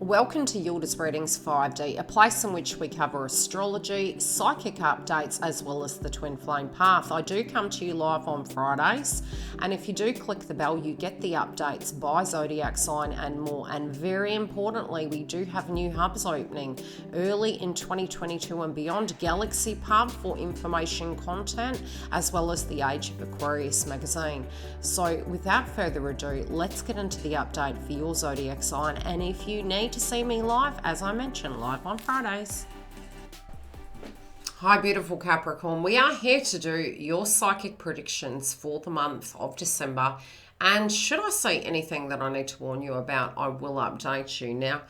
Welcome to YILDIZ Readings 5D, a place in which we cover astrology, psychic updates, as well as the twin flame path. I do come to you live on Fridays, and if you do click the bell, you get the updates by zodiac sign and more. And very importantly, we do have new hubs opening early in 2022 and beyond. Galaxy Pub for information content, as well as the Age of Aquarius magazine. So without further ado, let's get into the update for your zodiac sign. And if you need to see me live, as I mentioned, live on Fridays. Hi beautiful Capricorn, we are here to do your psychic predictions for the month of December, and should I say anything that I need to warn you about, I will update you. Now,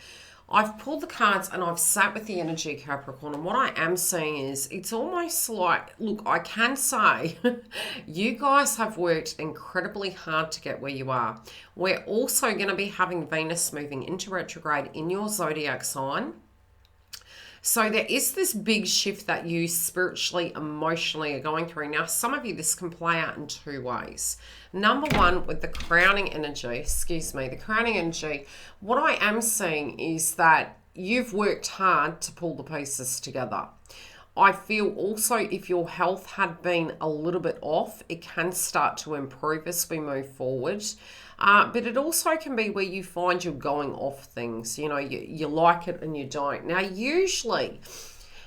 I've pulled the cards and I've sat with the energy, Capricorn, and what I am seeing is it's almost like, look, I can say you guys have worked incredibly hard to get where you are. We're also going to be having Venus moving into retrograde in your zodiac sign. So there is this big shift that you spiritually, emotionally are going through. Now, some of you, this can play out in two ways. Number one, with the crowning energy, what I am seeing is that you've worked hard to pull the pieces together. I feel also if your health had been a little bit off, it can start to improve as we move forward. But it also can be where you find you're going off things. You know, you like it and you don't. Now, usually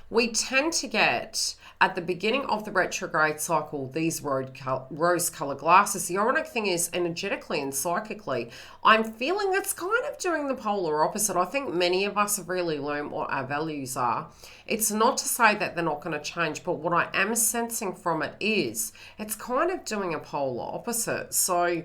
we tend to get, at the beginning of the retrograde cycle, these rose-colored glasses. The ironic thing is, energetically and psychically, I'm feeling it's kind of doing the polar opposite. I think many of us have really learned what our values are. It's not to say that they're not going to change, but what I am sensing from it is it's kind of doing a polar opposite. So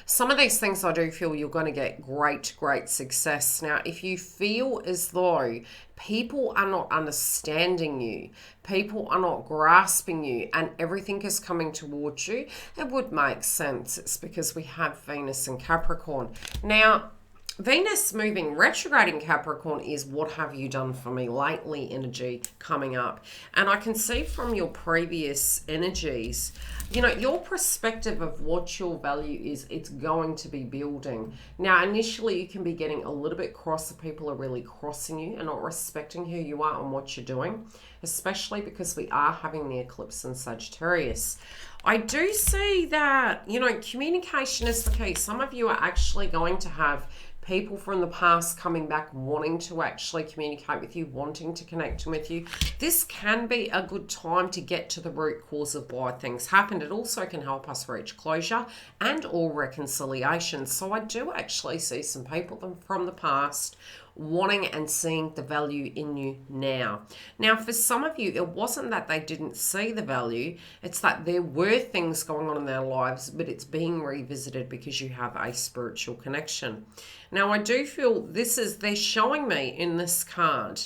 some of these things I do feel you're going to get great success. Now, if you feel as though people are not understanding you, people are not grasping you, and everything is coming towards you, it would make sense. It's because we have Venus in Capricorn. Now, Venus moving retrograde in Capricorn is what have you done for me lately energy coming up. And I can see from your previous energies, you know, your perspective of what your value is, it's going to be building. Now, initially you can be getting a little bit cross if people are really crossing you and not respecting who you are and what you're doing, especially because we are having the eclipse in Sagittarius. I do see that, you know, communication is the key. Some of you are actually going to have people from the past coming back wanting to actually communicate with you, wanting to connect with you. This can be a good time to get to the root cause of why things happened. It also can help us reach closure and or reconciliation. So I do actually see some people from the past wanting and seeing the value in you now. Now, for some of you, it wasn't that they didn't see the value, it's that there were things going on in their lives, but it's being revisited because you have a spiritual connection. Now, I do feel they're showing me in this card,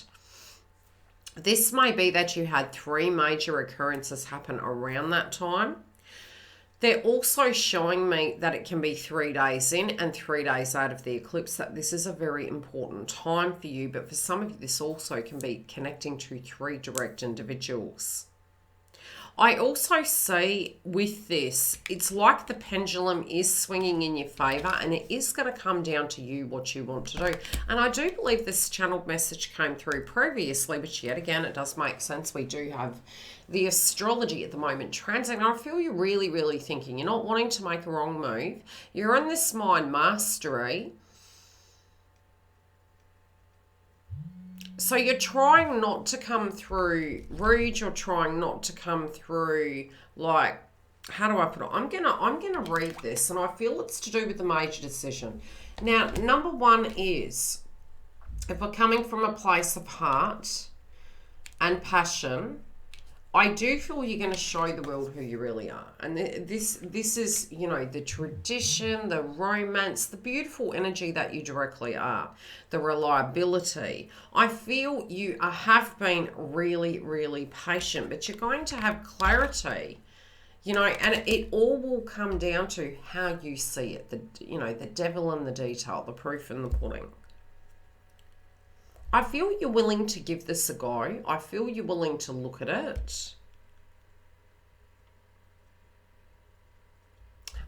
this may be that you had 3 major occurrences happen around that time. They're also showing me that it can be 3 days in and 3 days out of the eclipse, that this is a very important time for you. But for some of you, this also can be connecting to 3 direct individuals. I also see with this, it's like the pendulum is swinging in your favor, and it is going to come down to you what you want to do. And I do believe this channeled message came through previously, but yet again, it does make sense. We do have the astrology at the moment transit, and I feel you're really thinking, you're not wanting to make a wrong move. You're in this mind mastery. So you're trying not to come through rude, you're trying not to come through like, how do I put it? I'm gonna read this, and I feel it's to do with the major decision. Now, number one is, if we're coming from a place of heart and passion, I do feel you're going to show the world who you really are. And this is, you know, the tradition, the romance, the beautiful energy that you directly are, the reliability. I feel you have been really patient, but you're going to have clarity, you know, and it all will come down to how you see it. The devil in the detail, the proof in the pudding. I feel you're willing to give this a go. I feel you're willing to look at it.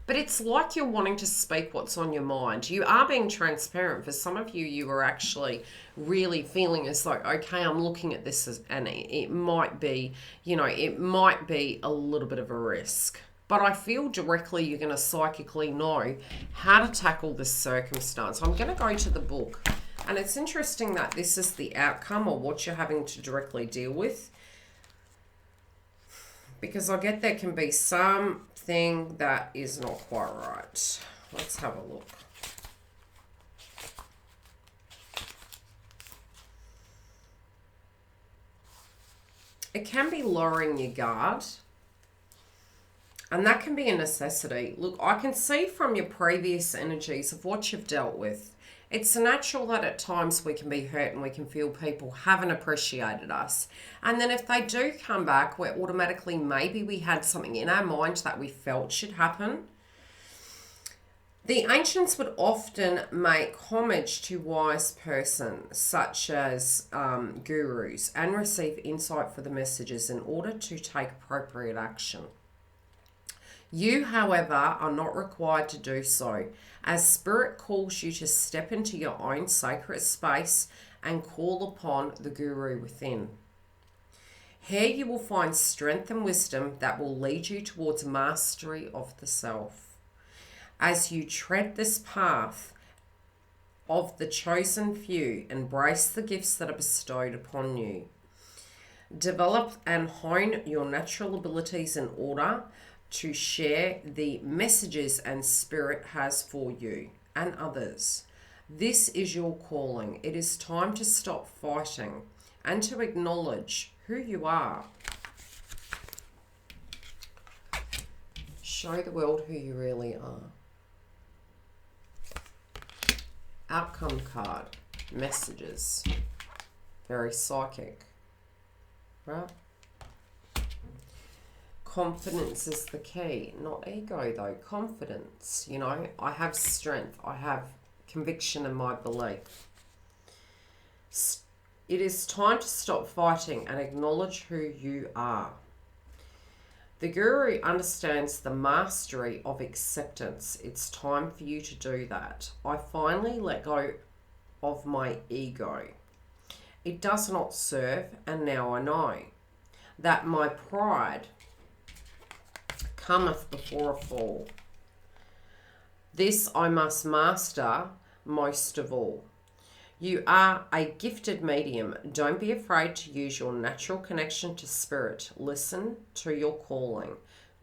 But it's like you're wanting to speak what's on your mind. You are being transparent. For some of you, you are actually really feeling as though, okay, I'm looking at this and it might be, it might be a little bit of a risk. But I feel directly you're going to psychically know how to tackle this circumstance. I'm going to go to the book. And it's interesting that this is the outcome or what you're having to directly deal with. Because I get there can be something that is not quite right. Let's have a look. It can be lowering your guard. And that can be a necessity. Look, I can see from your previous energies of what you've dealt with, it's natural that at times we can be hurt and we can feel people haven't appreciated us. And then if they do come back, we're automatically, maybe we had something in our mind that we felt should happen. The ancients would often make homage to wise persons, such as gurus, and receive insight for the messages in order to take appropriate action. You, however, are not required to do so, as Spirit calls you to step into your own sacred space and call upon the Guru within. Here you will find strength and wisdom that will lead you towards mastery of the self. As you tread this path of the chosen few, embrace the gifts that are bestowed upon you. Develop and hone your natural abilities in order to share the messages and Spirit has for you and others. This is your calling. It is time to stop fighting and to acknowledge who you are. Show the world who you really are. Outcome card. Messages. Very psychic. Right? Confidence is the key, not ego though. Confidence, I have strength, I have conviction in my belief. It is time to stop fighting and acknowledge who you are. The Guru understands the mastery of acceptance. It's time for you to do that. I finally let go of my ego. It does not serve, and now I know that my pride cometh before a fall. This I must master most of all. You are a gifted medium. Don't be afraid to use your natural connection to Spirit. Listen to your calling.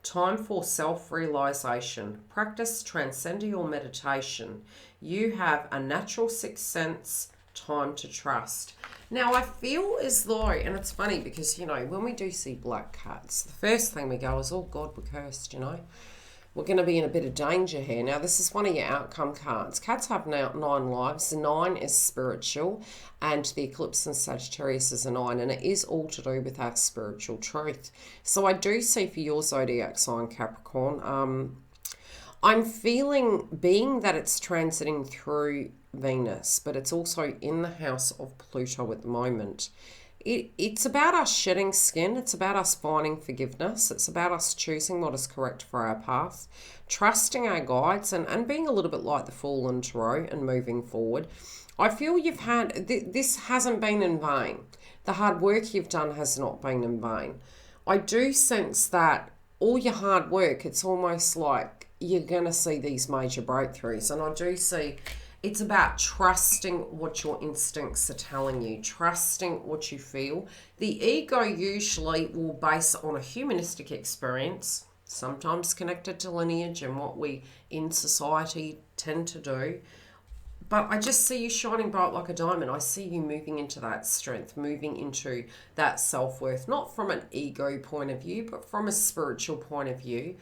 Time for self-realization. Practice transcendental meditation. You have a natural sixth sense. Time to trust. Now, I feel as though, and it's funny because, when we do see black cats, the first thing we go is, oh God, we're cursed, We're going to be in a bit of danger here. Now, this is one of your outcome cards. Cats have now 9 lives. 9 is spiritual, and the eclipse in Sagittarius is a 9, and it is all to do with our spiritual truth. So I do see for your zodiac sign, Capricorn, I'm feeling, being that it's transiting through Venus, but it's also in the house of Pluto at the moment. It's about us shedding skin. It's about us finding forgiveness. It's about us choosing what is correct for our path, trusting our guides, and being a little bit like the Fool in Tarot and moving forward. I feel you've had, this hasn't been in vain. The hard work you've done has not been in vain. I do sense that all your hard work, it's almost like you're going to see these major breakthroughs. And I do see it's about trusting what your instincts are telling you, trusting what you feel. The ego usually will base it on a humanistic experience, sometimes connected to lineage and what we in society tend to do. But I just see you shining bright like a diamond. I see you moving into that strength, moving into that self-worth, not from an ego point of view, but from a spiritual point of view,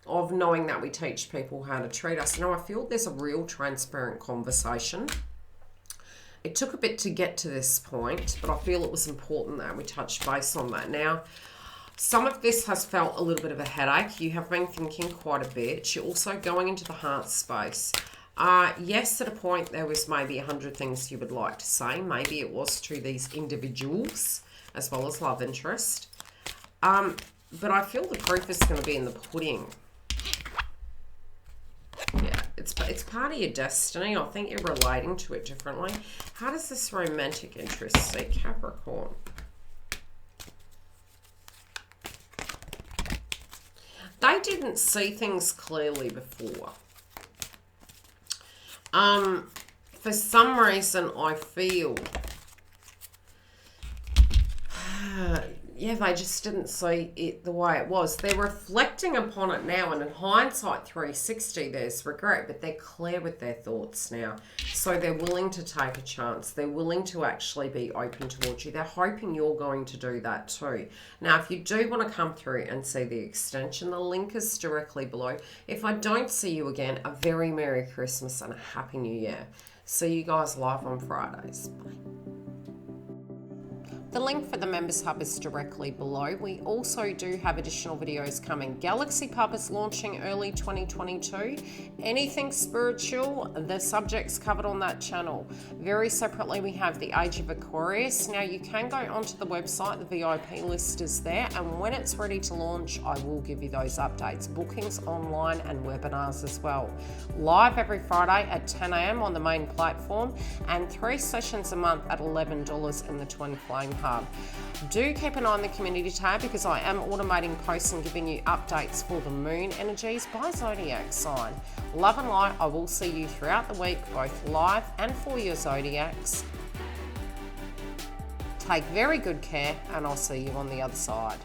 of knowing that we teach people how to treat us. Now, I feel there's a real transparent conversation. It took a bit to get to this point, but I feel it was important that we touch base on that. Now, some of this has felt a little bit of a headache. You have been thinking quite a bit. You're also going into the heart space. Yes, at a point there was maybe 100 things you would like to say. Maybe it was to these individuals as well as love interest. But I feel the proof is going to be in the pudding. It's part of your destiny. I think you're relating to it differently. How does this romantic interest see Capricorn? They didn't see things clearly before. For some reason, I feel, yeah, they just didn't see it the way it was. They're reflecting upon it now, and in hindsight 360, there's regret, but they're clear with their thoughts now. So they're willing to take a chance. They're willing to actually be open towards you. They're hoping you're going to do that too. Now, if you do want to come through and see the extension, the link is directly below. If I don't see you again, a very Merry Christmas and a Happy New Year. See you guys live on Fridays. Bye. The link for the Members Hub is directly below. We also do have additional videos coming. Galaxy Pub is launching early 2022. Anything spiritual, the subjects covered on that channel. Very separately, we have the Age of Aquarius. Now, you can go onto the website. The VIP list is there. And when it's ready to launch, I will give you those updates. Bookings online and webinars as well. Live every Friday at 10 a.m. on the main platform. And 3 sessions a month at $11 in the Twin Flame Hub. Do keep an eye on the community tab because I am automating posts and giving you updates for the moon energies by zodiac sign. Love and light, I will see you throughout the week, both live and for your zodiacs. Take very good care, and I'll see you on the other side.